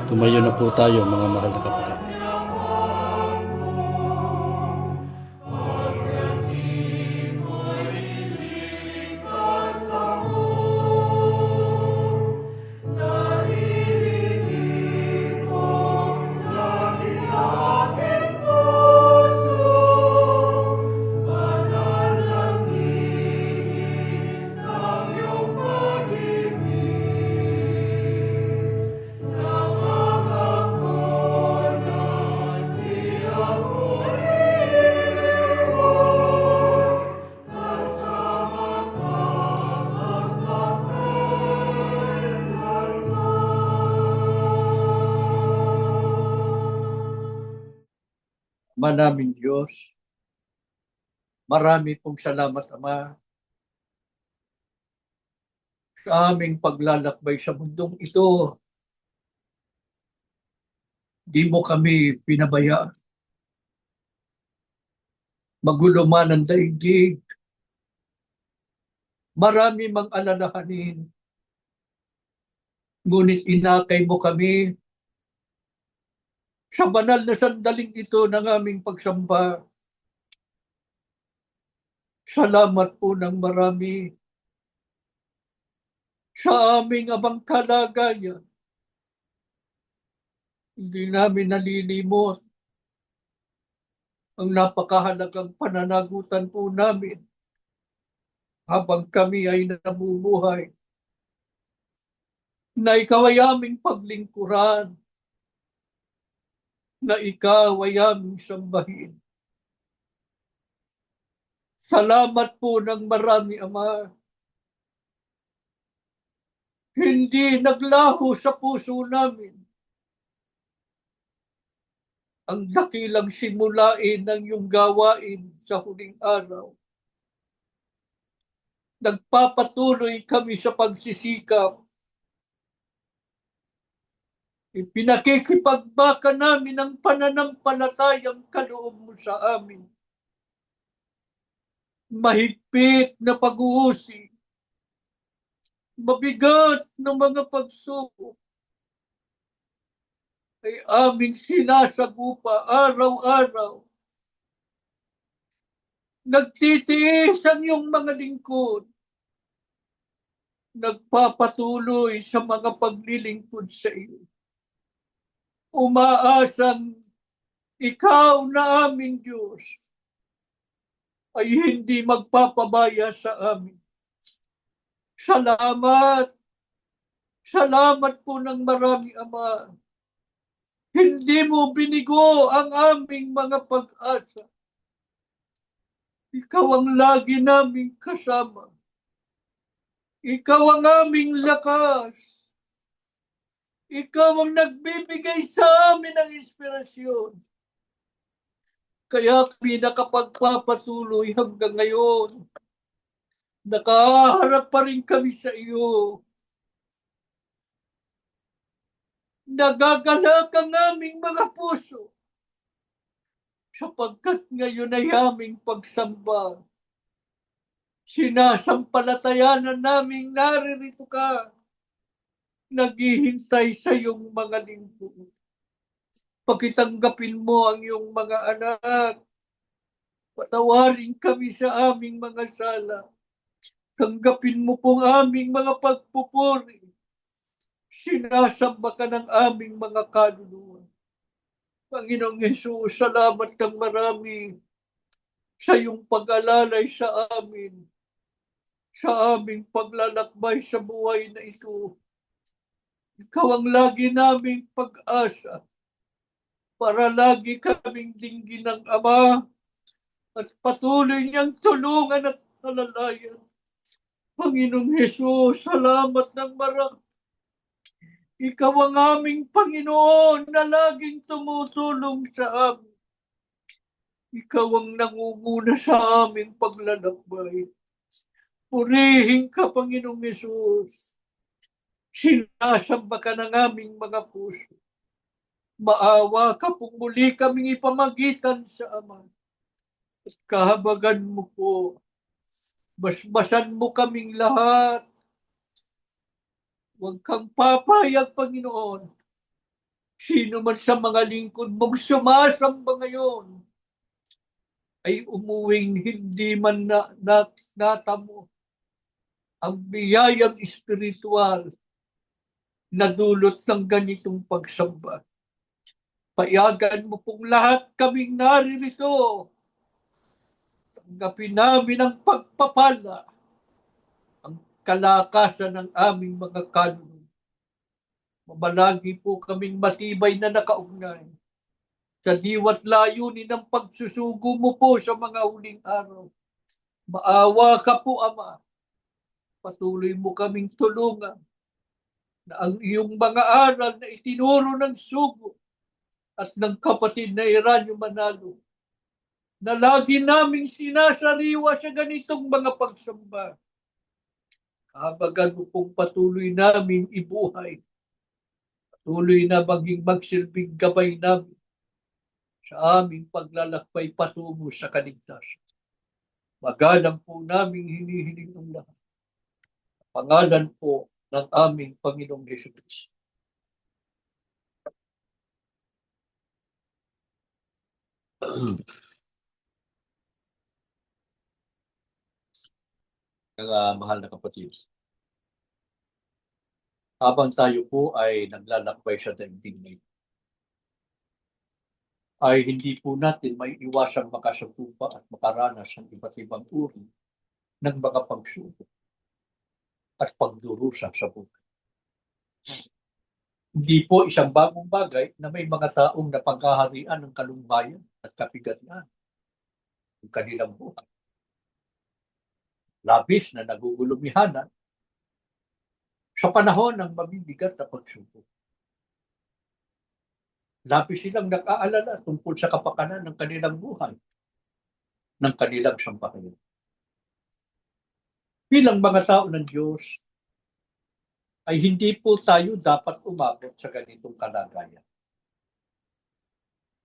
Tumayo na po tayo, mga mahal na kapatid. Ang Manaming Diyos, marami pong salamat, Ama, sa aming paglalakbay sa mundong ito. Di mo kami pinabaya. Magulo man ang daigdig. Marami mang alalahanin. Ngunit inakay mo kami sa banal na sandaling ito ng aming pagsamba. Salamat po ng marami sa aming abang kalagayan. Hindi namin nalilimot ang napakahalagang pananagutan po namin habang kami ay namumuhay, na ikaw ay aming paglingkuran, na ikaw ay aming sambahin. Salamat po ng marami, Ama. Hindi naglaho sa puso namin ang dakilang simulain ng iyong gawain sa huling araw. Nagpapatuloy kami sa pagsisikap. Ipinakikipagbaka namin ang pananampalatayang kaloob mo sa amin. Mahigpit na pag-uusig, mabigat na mga pagsubok ay aming sinasagupa araw-araw. Nagtitiis ang iyong mga lingkod. Nagpapatuloy sa mga paglilingkod sa iyo. Umaasang ikaw na aming Diyos ay hindi magpapabaya sa amin. Salamat. Salamat po ng marami, Ama. Hindi mo binigo ang aming mga pag-asa. Ikaw ang lagi naming kasama. Ikaw ang aming lakas. Ikaw ang nagbibigay sa amin ng inspirasyon. Kaya kami nakapagpapatuloy hanggang ngayon. Nakaharap pa rin kami sa iyo. Nagagalak ang aming mga puso sapagkat ngayon ay aming pagsamba. Sinasampalatayanan naming naririto ka, naghihintay sa iyong mga lingkod. Pakitanggapin mo ang iyong mga anak. Patawarin kami sa aming mga sala. Tanggapin mo pong aming mga pagpupuri. Sinasamba ka ng aming mga kaluluwa. Panginoong Yesus, salamat ng marami sa iyong pag-alalay sa amin, sa aming paglalakbay sa buhay na ito. Ikaw ang lagi naming pag-asa para lagi kaming dinggin ng Ama at patuloy niyang tulungan at alalayan. Panginoong Yesus, salamat ng marami. Ikaw ang aming Panginoon na laging tumutulong sa amin. Ikaw ang nangunguna sa aming paglalakbay. Purihin ka, Panginoong Yesus. Sinasamba ka ng aming mga puso. Maawa ka pong muli kaming ipamagitan sa Ama. At kahabagan mo po. Basbasan mo kaming lahat. Huwag kang papayag, Panginoon. Sino man sa mga lingkod mong sumasamba ngayon ay umuwing hindi man natamo ang biyayang espiritual na dulot ng ganitong pagsamba. Payagan mo pong lahat kaming naririto. Tanggapin namin ang pagpapala, ang kalakasan ng aming mga kaluluwa. Mabalagi po kaming matibay na nakaugnay sa diwat layunin ng pagsusugo mo po sa mga huling araw. Maawa ka po, Ama. Patuloy mo kaming tulungan na ang iyong mga aral na itinuro ng sugo at ng kapatid na Eranio Manalo na lagi naming sinasariwa sa ganitong mga pagsamba. Kahabagan mo pong patuloy namin ibuhay. Patuloy na maging magsilbing gabay namin sa aming paglalakbay patungo sa kaligtasan. Magalang po naming hinihiling ng lahat. Pangalan po ng aming Panginoong Hesus. Mga mahal na kapatid, habang tayo po ay naglalakbay sa daigdig na ito, ay hindi po natin may iwasang makasakupa at makaranas ng iba't ibang uri ng mga pagsubok at pagdurusa sa buhay. Hindi po isang bagong bagay na may mga taong napaghaharian ng kalungbayan at kapighatian ng kanilang buhay. Labis na nagugulumihanan sa panahon ng mabibigat na pagsubok. Labis silang nag-aalala tungkol sa kapakanan ng kanilang buhay, ng kanilang sambahayan. Bilang mga tao ng Diyos, ay hindi po tayo dapat umabot sa ganitong kalagayan.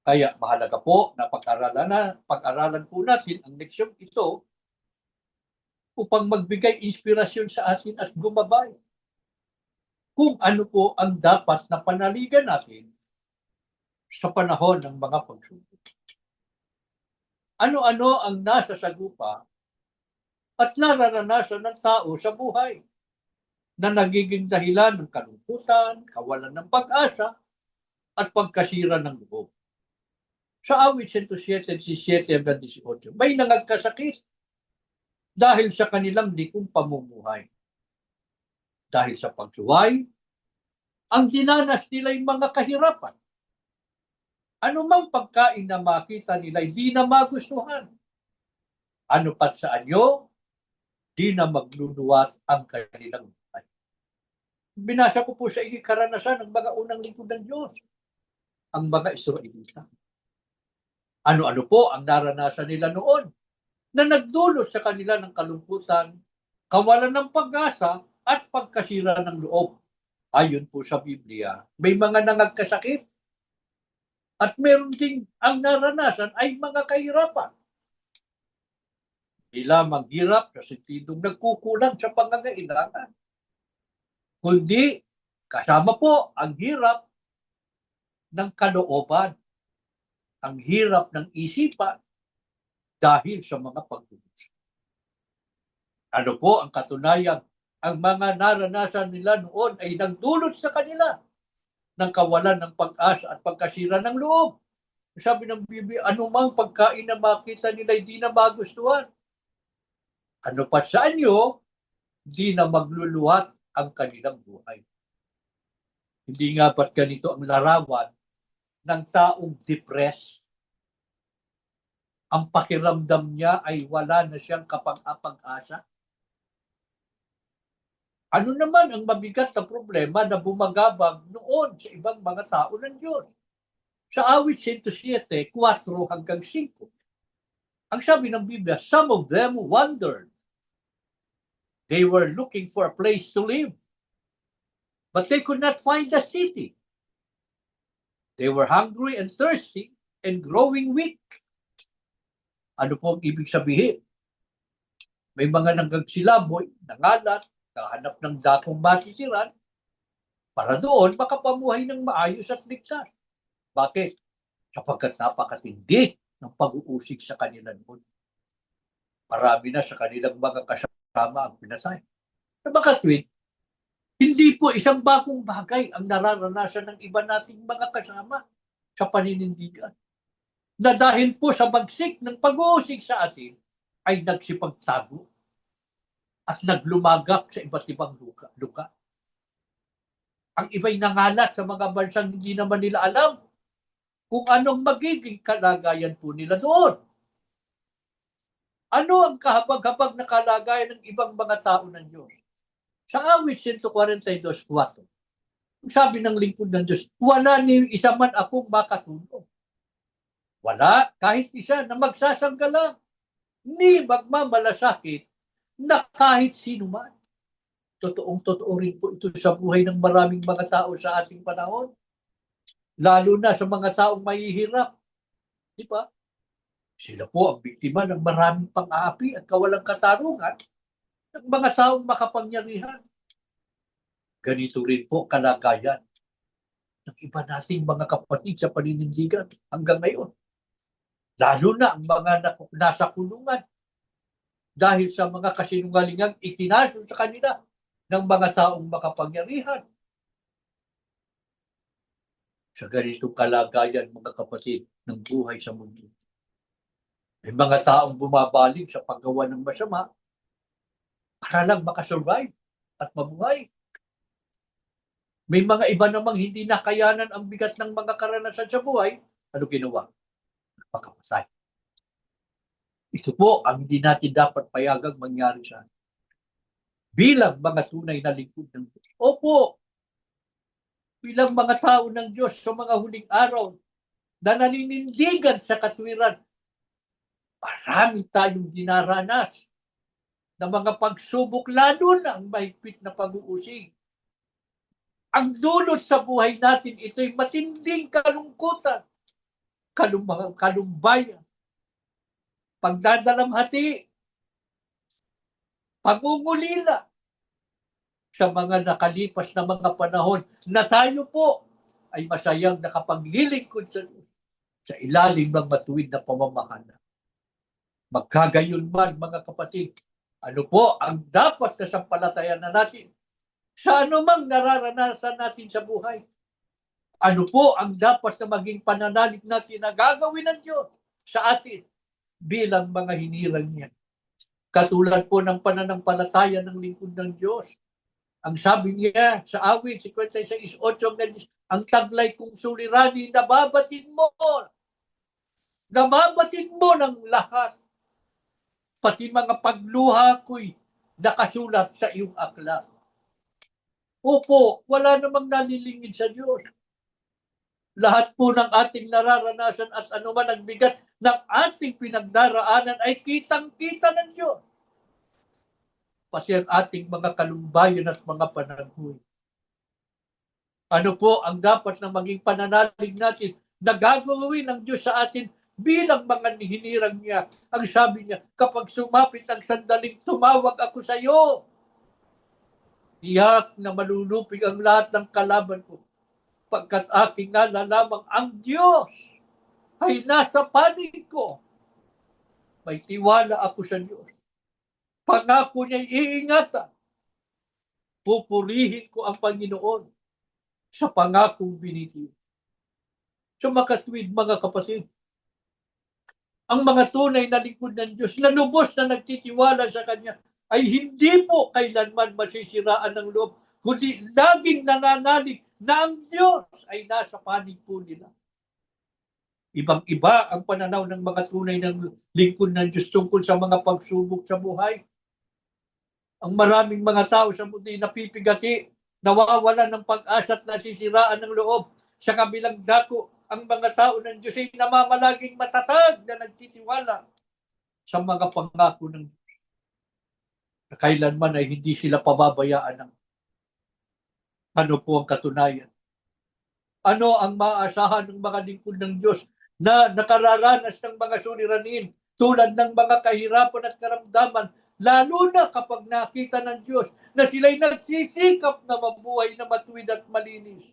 Kaya mahalaga po na pag-aralan po natin ang leksyong ito upang magbigay inspirasyon sa atin at gumabay kung ano po ang dapat na panaligan natin sa panahon ng mga pagsubok. Ano-ano ang nasa sagupa at nararanasan ng tao sa buhay na nagiging dahilan ng kalungkutan, kawalan ng pag-asa, at pagkasira ng loob. Sa awit 107:17-18, may nangagkasakit dahil sa kanilang likong pamumuhay. Dahil sa pagsuway, ang dinanas nila'y mga kahirapan. Ano mang pagkain na makita nila'y di na magustuhan. Ano pat sa anyo, di na magluluwas ang kanilang buhay. Binasa ko po sa inyo karanasan ng mga unang lingkod ng Diyos, ang mga Israelita. Ano-ano po ang naranasan nila noon na nagdulot sa kanila ng kalungkutan, kawalan ng pag-asa at pagkasira ng loob. Ayon po sa Biblia, may mga nangagkasakit at meron ding ang naranasan ay mga kahirapan. Di lamang hirap sa sentidong nagkukulang sa pangangailangan, kundi kasama po ang hirap ng kalooban, ang hirap ng isipan dahil sa mga pagdudusa. Ano po ang katunayan? Ang mga naranasan nila noon ay nagdulot sa kanila ng kawalan ng pag-asa at pagkasira ng loob. Sabi ng Biblia, anumang pagkain na makita nila hindi na magustuhan. Ano pa sa anyo, hindi na magluluhat ang kanilang buhay. Hindi nga ba't ganito ang larawan ng taong depressed? Ang pakiramdam niya ay wala na siyang kapag-asa. Ano naman ang mabigat na problema na bumagabag noon sa ibang mga tao ng Diyos? Sa awit 107:4-5, ang sabi ng Biblia, some of them wondered. They were looking for a place to live, but they could not find a city. They were hungry and thirsty and growing weak. Ano po ang ibig sabihin? May mga nagagsilaboy, nangalat, kahanap ng dakong matitiran para doon makapamuhay ng maayos at ligtas. Bakit? Sapagkat napakatindi ng pag-uusig sa kanila noon. Marami na sa kanilang mga kasama ang pinatay. Sa makatwid, hindi po isang bagong bagay ang nararanasan ng iba nating mga kasama sa paninindigan. Na dahil po sa bagsik ng pag-uusig sa atin, ay nagsipagtago at naglumagak sa iba't ibang luka. Ang iba'y nangalat sa mga bansang hindi naman nila alam kung anong magiging kalagayan po nila doon. Ano ang kahabag-habag na kalagayan ng ibang mga tao ng Diyos? Sa awit 142:4, sabi ng lingkod ng Diyos, wala ni isa man akong makatulong. Wala kahit isa na magsasangka lang, ni magmamalasakit na kahit sino man. Totoong-totoo rin po ito sa buhay ng maraming mga tao sa ating panahon. Lalo na sa mga taong mahihirap. Di ba? Sila po ang biktima ng maraming pang-aapi at kawalang katarungan ng mga taong makapangyarihan. Ganito rin po kalagayan ng iba nating mga kapatid sa paninindigan hanggang ngayon. Lalo na ang mga nasa kulungan dahil sa mga kasinungalingang itinaso sa kanila ng mga taong makapangyarihan. Sa ganitong kalagayan, mga kapatid, ng buhay sa mundo, may mga taong bumabaling sa paggawa ng masama para lang makasurvive at mabuhay. May mga iba namang hindi nakayanan ang bigat ng mga karanasan sa buhay. Ano ginawa? Pagkapatay. Ito po ang hindi natin dapat payagang mangyari sa atin. Bilang mga tunay na lingkod ng Diyos. Opo, bilang mga tao ng Diyos sa mga huling araw na naninindigan sa katwiran, marami tayong dinaranas na mga pagsubok, lalo na ang mahigpit na pag-uusig. Ang dulot sa buhay natin, ito'y matinding kalungkutan, kalumbayan, pagdadalamhati, pangungulila sa mga nakalipas na mga panahon na tayo po ay masayang nakapaglilingkod sa ilalim ng matuwid na pamamahala. Magkagayon man, mga kapatid, ano po ang dapat na sampalatayan na natin sa anumang nararanasan natin sa buhay? Ano po ang dapat na maging pananalig natin na gagawin ng Diyos sa atin bilang mga hinirang niya? Katulad po ng pananampalataya ng lingkod ng Diyos. Ang sabi niya sa awit 56:8, ang taglay kong suliranin, nababatid mo ng lahat. Pati mga pagluha ko'y nakasulat sa iyong aklat. Opo, wala namang nalilingid sa Diyos. Lahat po ng ating nararanasan at anuman ang bigat ng ating pinagdaraanan ay kitang-kita ng Diyos. Pati ang ating mga kalumbayan at mga panaghoy. Ano po ang dapat na maging pananalig natin na gagawin ng Diyos sa atin bilang mga hinirang niya? Ang sabi niya, kapag sumapit ang sandaling, tumawag ako sa iyo. Tiyak na malulupig ang lahat ng kalaban ko, pagkat aking nalalamang ang Diyos ay nasa panig ko. May tiwala ako sa Diyos. Pangako niya'y iingatan. Pupurihin ko ang Panginoon sa pangakong binigay. So makatwid, mga kapatid, ang mga tunay na lingkod ng Diyos na lubos na nagtitiwala sa Kanya ay hindi po kailanman masisiraan ng loob, kundi laging nananalig na ang Diyos ay nasa panig po nila. Ibang-iba ang pananaw ng mga tunay ng lingkod ng Diyos tungkol sa mga pagsubok sa buhay. Ang maraming mga tao sa mundo ay napipigati, nawawalan ng pag-asa at nasisiraan ng loob. Sa kabilang dako, ang mga tao ng Diyos ay namamalaging matatag na nagtitiwala sa mga pangako ng Diyos. Kailanman ay hindi sila pababayaan ng ano po ang katunayan. Ano ang maaasahan ng mga lingkod ng Diyos na nakararanas ng mga suliranin tulad ng mga kahirapan at karamdaman, lalo na kapag nakita ng Diyos na sila'y nagsisikap na mabuhay na matuwid at malinis.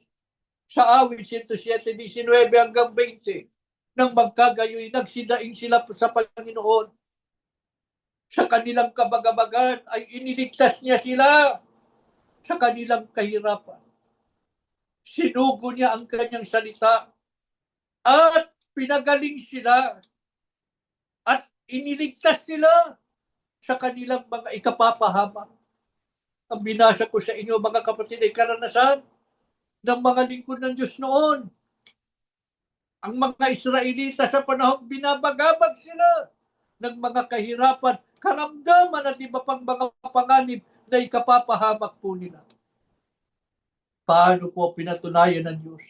Sa awit 107:19-20, nang magkagayoy, nagsidaing sila sa Panginoon. Sa kanilang kabagabagan ay iniligtas niya sila sa kanilang kahirapan. Sinugo niya ang kanyang salita at pinagaling sila at iniligtas sila sa kanilang mga ikapapahamak. Ang binasa ko sa inyo, mga kapatid, ay karanasan ng mga lingkod ng Diyos noon. Ang mga Israelita sa panahong binabagabag sila ng mga kahirapan, karamdaman at iba pang mga panganib na ikapapahamak po nila. Paano po pinatunayan ng Diyos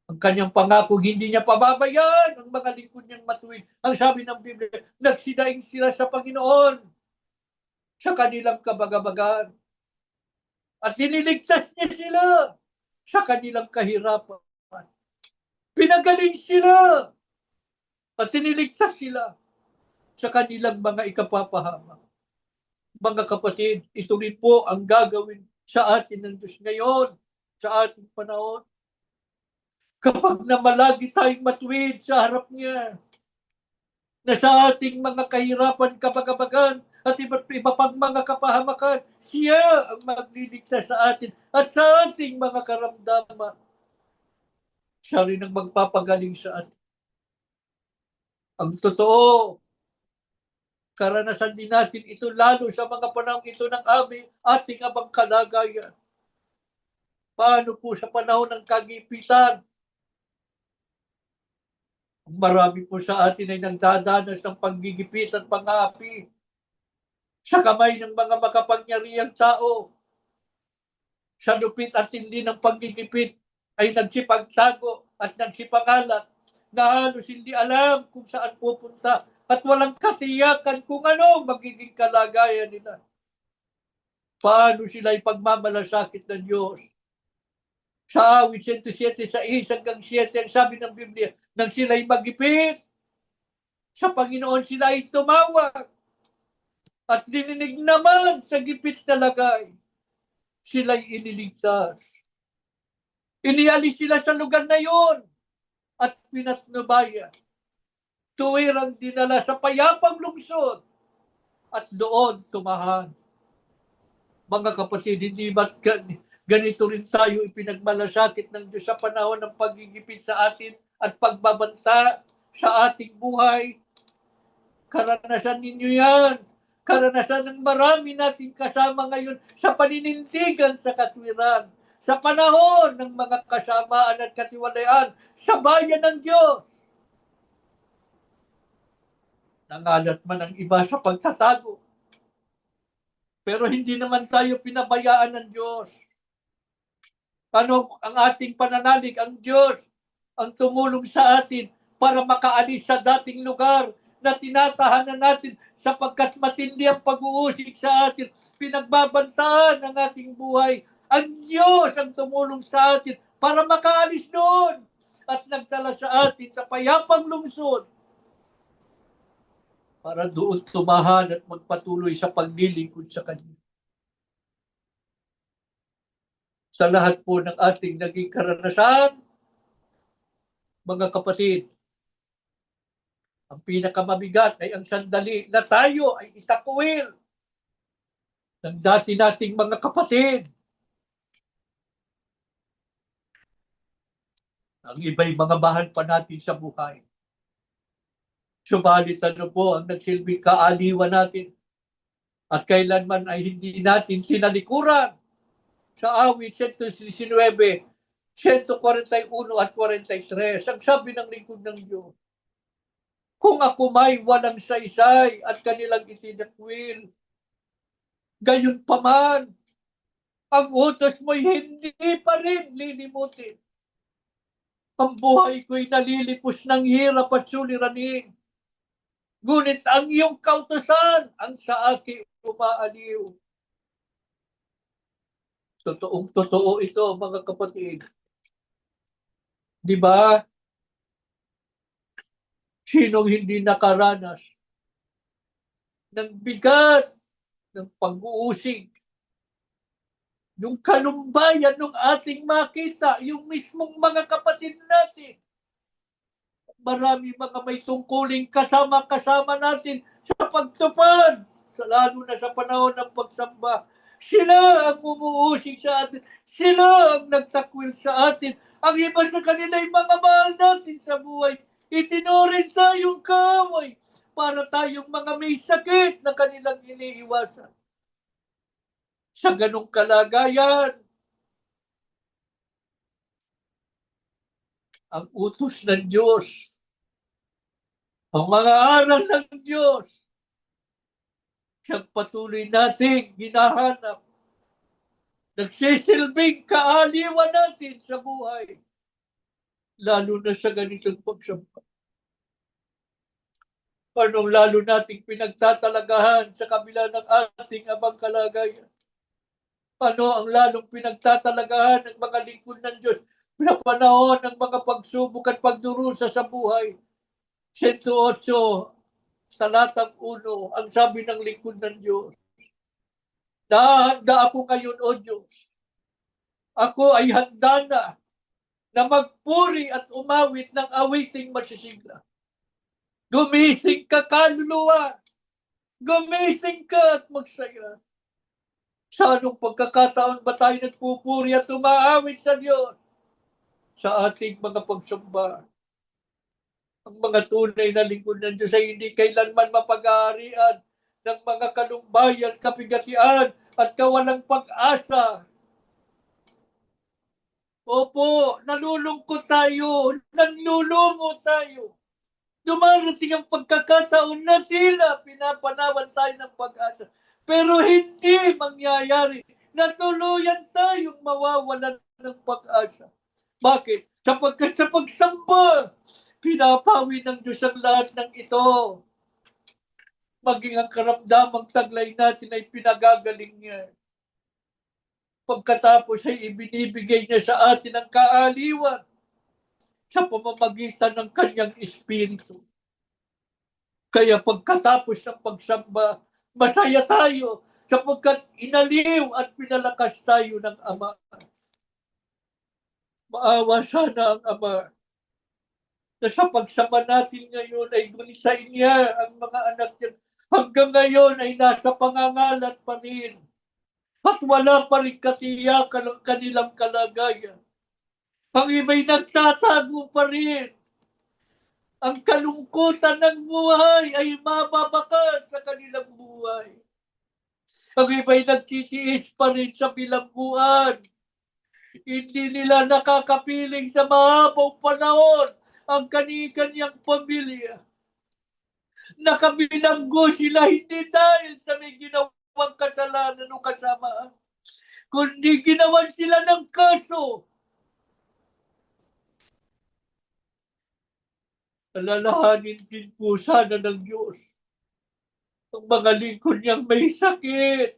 Ang kanyang pangako, hindi niya pababayaan ang mga lingkod niyang matuwid. Ang sabi ng Biblia, nagsidaing sila sa Panginoon sa kanilang kabagabagan. At diniligtas niya sila sa kanilang kahirapan. Pinagaling sila at diniligtas sila sa kanilang mga ikapapahamak. Mga kapatid, ito rin po ang gagawin sa atin ng Diyos ngayon, sa ating panahon. Kapag namalagi tayong matuwid sa harap niya, na sa ating mga kahirapan, kabagabagan, at iba't iba pang mga kapahamakan, siya ang magliligtas sa atin at sa ating mga karamdaman. Siya rin ang magpapagaling sa atin. Ang totoo, karanasan din natin ito lalo sa mga panahon ito ng ating abang kalagayan. Paano po sa panahon ng kagipitan? Marami po sa atin ay nagdadanas ng paggigipit at pang-aapi sa kamay ng mga makapangyarihang tao. Sa lupit at tindi ng paggigipit ay nagsipagtago at nagsipangalat na halos hindi alam kung saan pupunta at walang kasiyakan kung ano magiging kalagayan nila. Paano sila ipagmamalasakit ng Diyos? Sa awit 107, sa 1-7, ang sabi ng Biblia, nang sila'y magipit, sa Panginoon sila ay tumawag. At dininig naman sa gipit na lagay, sila'y iniligtas. Inialis sila sa lugar na yon at pinatnubayan. Tuwirang dinala sa payapang lungsod at doon tumahan. Mga kapatid, hindi ba't ganito rin tayo ipinagmalasakit ng Diyos sa panahon ng pagigipit sa atin at pagbabanta sa ating buhay? Karanasan ninyo yan. Karanasan ng marami nating kasama ngayon sa paninindigan sa katwiran, sa panahon ng mga kasamaan at katiwalayan sa bayan ng Diyos. Nangalat man ang iba sa pagtatago. Pero hindi naman tayo pinabayaan ng Diyos. Ano ang ating pananalig? Ang Diyos ang tumulong sa atin para makaalis sa dating lugar na tinatahanan natin sapagkat matindi ang pag-uusig sa atin. Pinagbabantaan ang ating buhay. Ang Diyos ang tumulong sa atin para makaalis doon at nagdala sa atin sa payapang lungsod para doon tumahan at magpatuloy sa paglilingkod sa Kanya. Sa lahat po ng ating naging karanasan, mga kapatid, ang pinakamabigat ay ang sandali na tayo ay itakwil ng dati nating mga kapatid. Ang iba'y mga mahal pa natin sa buhay. Subalit ano po ang nagsilbing kaaliwan natin at kailanman ay hindi natin sinalikuran. Sa awit 119, 141 at 43, ang sabi ng lingkod ng Diyos, kung ako may walang saysay at kanilang itinakwil, gayon pa man, ang utos mo'y hindi pa rin lilimutin. Ang buhay ko'y nalilipos ng hirap at suliranin. Ngunit ang iyong kautosan ang sa akin umaaliw. Totoong totoo ito, mga kapatid. Di ba? Sinong hindi nakaranas ng bigat ng pag-uusig, yung kalumbayan ng ating makita, yung mismong mga kapatid natin. Marami mga may tungkuling kasama-kasama natin sa pagtupad, lalo na sa panahon ng pagsamba. Sila ang umuusig sa atin. Sila ang nagtakwil sa atin. Ang iba sa kanila ay mga mahal natin sa buhay. Itinurin tayong kaaway para tayong mga may sakit na kanilang iniiwasan. Sa ganong kalagayan, ang utos ng Diyos, ang mga aral ng Diyos, siyang patuloy nating hinahanap. Nagsisilbing kaaliwan natin sa buhay. lalo na sa ganitong pagsamba. Anong lalo nating pinagtatalagahan sa kabila ng ating abang kalagayan? Ano ang lalong pinagtatalagahan ng mga lingkod ng Diyos na panahon ng mga pagsubok at pagdurusa sa buhay? 108, talatang 1, ang sabi ng lingkod ng Diyos, "Nahanda ako ngayon, O Diyos. Ako ay handa na magpuri at umawit ng awiting masisigla. Gumising ka, kaluluwa! Gumising ka at magsaya." Sa anong pagkakataon ba tayo nagpupuri at umaawit sa Diyos? Sa ating mga pagsamba. Ang mga tunay na lingkod ng Diyos ay hindi kailanman mapag-aarian ng mga kalubayan, kapigatian at kawalang pag-asa. Opo, nalulungkot tayo, nanlulungo tayo. Dumarating ang pagkakataon na tila pinapanawan tayo ng pag-asa. Pero hindi mangyayari na tuluyan tayong mawawalan ng pag-asa. Bakit? Sapagkat sa pagsamba, pinapawi ng Diyos ang lahat ng ito. Maging ang karamdamang taglay natin ay pinagagaling niya. Pagkatapos ay ibinibigay niya sa atin ang kaaliwan sa pamamagitan ng kanyang espiritu. Kaya pagkatapos ng pagsamba, masaya tayo sapagkat inaliw at pinalakas tayo ng Ama. Maawa sana ang Ama na sa pagsamba natin ngayon ay gunisain niya ang mga anak niya. Hanggang ngayon ay nasa pangangalat pa rin at wala pa rin katiyakan ang kanilang kalagayan. Ang iba'y nagtatago pa rin. Ang kalungkutan ng buhay ay mababakas sa kanilang buhay. Ang iba'y nagtitiis pa rin sa bilangguan. Hindi nila nakakapiling sa mahabang panahon ang kani-kanyang pamilya. Nakabilanggo sila hindi dahil sa may ginawang kasalanan o kasamaan, kundi ginawan sila ng kaso. Alalahanin din po sana ng Diyos ang mga lingkod niyang may sakit.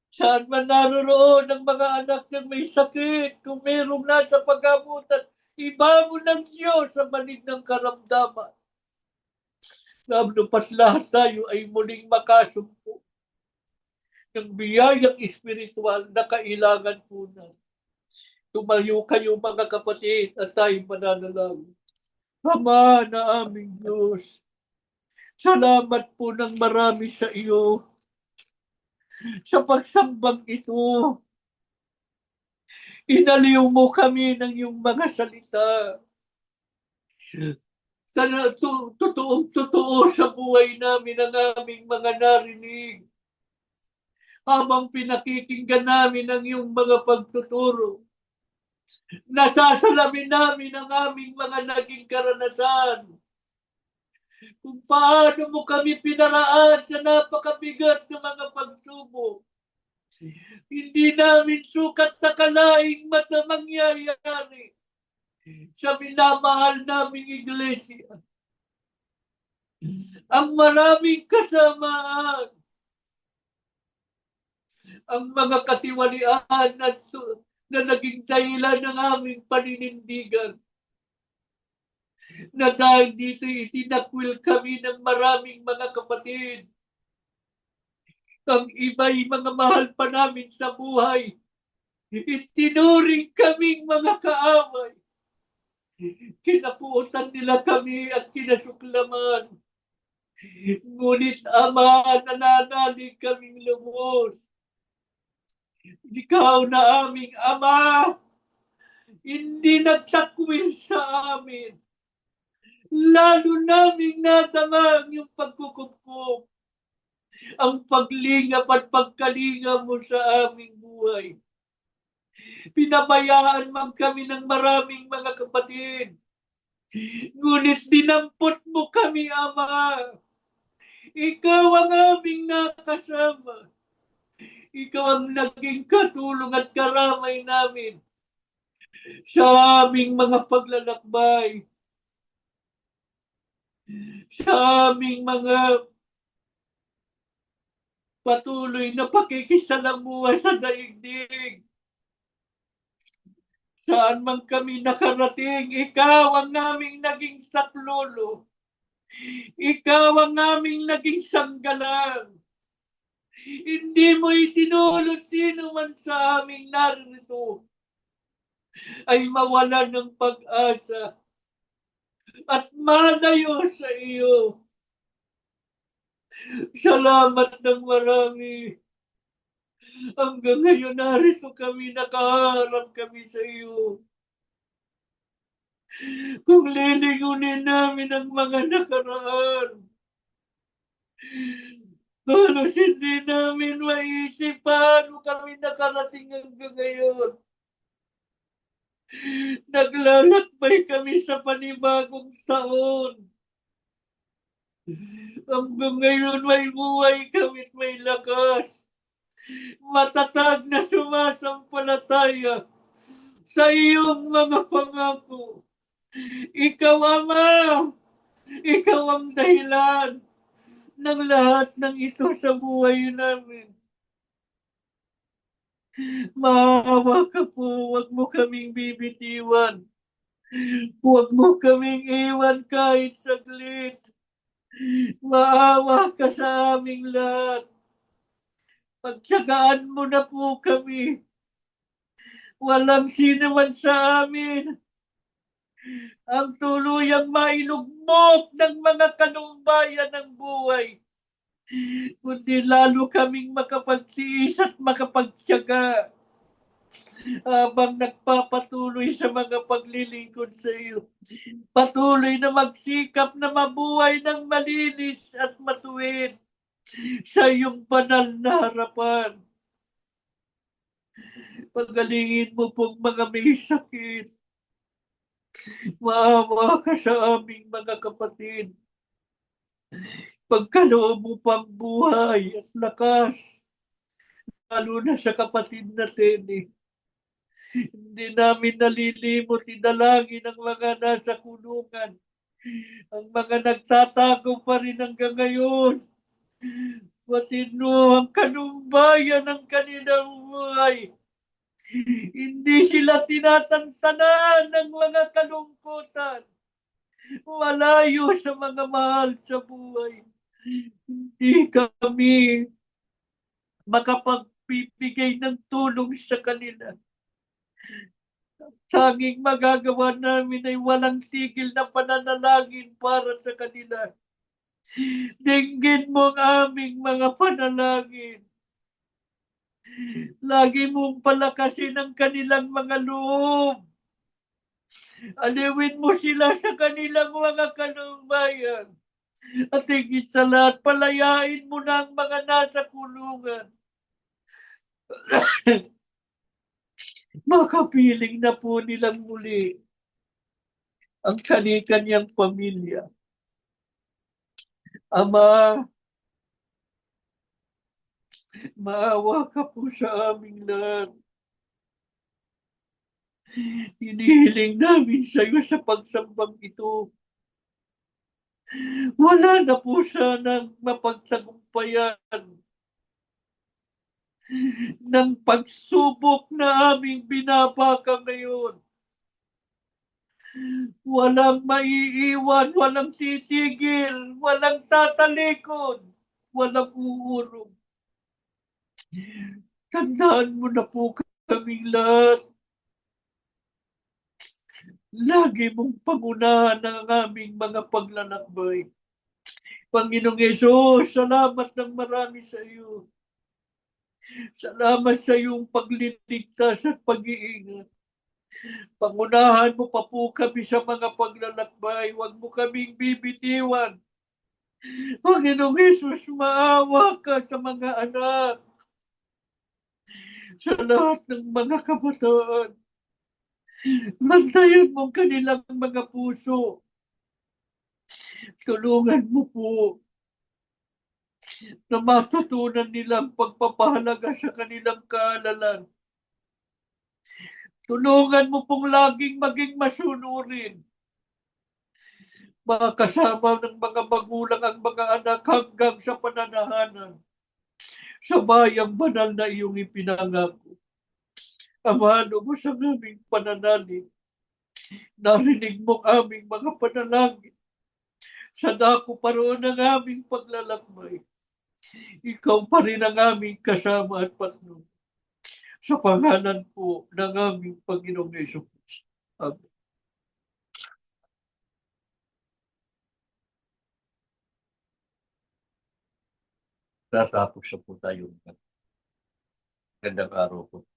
Saan man naroon ang mga anak niyang may sakit, kung mayroong nasa pag-abutan, ibangon ng Diyos sa banig ng karamdaman. Lalo pat lahat tayo ay muling makasumpo ng biyayang espiritual na kailangan po na. Tumayo kayo mga kapatid at tayo mananalangin. Ama na aming Diyos, salamat po ng marami sa iyo sa pagsambang ito. Inaliw mo kami ng iyong mga salita. Sana totoo sa buhay namin ang aming mga narinig. Habang pinakikinggan namin ang iyong mga pagtuturo, nasasalamin namin ang aming mga naging karanasan. Kung paano mo kami pinaraan sa napakabigat ng mga pagsubok. Hindi namin sukat na kalaing mangyayari sa minamahal naming iglesia. Ang maraming kasamaan, ang mga katiwalian na naging dahilan ng aming paninindigan. Na dahil dito itinakwil kami ng maraming mga kapatid. Ang iba'y mga mahal pa namin sa buhay. Itinuring kaming mga kaaway. Kinapuutan nila kami at kinasuklaman. Ngunit Ama, nananalig kaming lubos. Ikaw na aming Ama, hindi nagtakwil sa amin. Lalo naming nadama ang iyong pagkukupkup, ang paglingap at pagkalingap mo sa aming buhay. Pinabayaan man kami ng maraming mga kapatid. Ngunit dinampot mo kami, Ama. Ikaw ang aming nakasama. Ikaw ang naging katulong at karamay namin sa aming mga paglalakbay, sa aming mga patuloy na pakikisalamuha sa daigdig. Saan man kami nakarating, ikaw ang naming naging saklolo. Ikaw ang aming naging sanggalang. Hindi mo itinulot sino man sa aming narito ay mawalan ng pag-asa at malayo sa iyo. Salamat ng marami. Hanggang ngayon narito kami, nakaharap kami sa iyo. Kung lilingunin namin ang mga nakaraan, halos hindi namin maisip paano kami nakarating hanggang ngayon. Naglalakbay kami sa panibagong taon. Hanggang ngayon may buhay kami at may lakas. Matatag na sumasampalataya sa iyong mga pangako. Ikaw, Ama, ikaw ang dahilan ng lahat ng ito sa buhay namin. Maawa ka po, huwag mo kaming bibitiwan. Huwag mo kaming iwan kahit saglit. Maawa ka sa aming lahat. Pagtsagaan mo na po kami. Walang sino man sa amin ang tuluyang mailugmok ng mga kanumbayan ng buhay, kundi lalo kaming makapagtiis at makapagtyaga habang nagpapatuloy sa mga paglilingkod sa iyo. Patuloy na magsikap na mabuhay ng malinis at matuwid sa iyong banal na harapan. Pagalingin mo pong mga may sakit. Maawa ka sa aming mga kapatid. Pagkaloob mo pang buhay at lakas, lalo na sa kapatid na Teddy. Hindi namin nalilimot, idalangin ang mga nasa kulungan, ang mga nagtatago pa rin hanggang ngayon. Matino ang kanumbayan ng kanilang buhay. Hindi sila tinatantanan ng mga kalungkutan. Malayo sa mga mahal sa buhay. Hindi kami makapagbibigay ng tulong sa kanila. Tanging magagawa namin ay walang tigil na pananalangin para sa kanila. Dinggin mo ang aming mga panalangin. Lagi mong palakasin ang kanilang mga loob. Aliwin mo sila sa kanilang mga kanubayan. At higit sa lahat, palayain mo na ang mga nasa kulungan. Makapiling na po nilang muli ang kani-kanyang pamilya. Ama, maawa ka po sa aming lahat. Hinihiling namin sa iyo sa pagsambang ito. Wala na po sanang mapagtagumpayan ng pagsubok na aming binabaka ngayon. Walang maiiwan, walang titigil, walang tatalikod, walang uurong. Tandaan mo na po kaming lahat. Lagi mong pangunahan ang aming mga paglalakbay. Panginoong Yesus, salamat ng marami sa iyo. Salamat sa iyong pagliligtas at pag-iingat. Pangunahan mo pa po kami sa mga paglalakbay. Huwag mo kaming bibitiwan. Panginoong Yesus, maawa ka sa mga anak, sa lahat ng mga kabataan. Bantayan mo kanilang mga puso. Tulungan mo po na matutunan nilang pagpapahalaga sa kanilang kaalalan. Tulungan mo pong laging maging masunurin. Mga kasama ng mga magulang ang mga anak hanggang sa pananahanan. Sa bayang banal na iyong ipinangako. Amado mo sa aming pananalig. Narinig mo aming mga panalangin. Sa dako paroon ng aming paglalakbay. Ikaw pa rin ang aming kasama at patnubay. Sa pangalan po ng aming Panginoong Yesus. Amen. Tatapos na po tayo. Gandang araw po.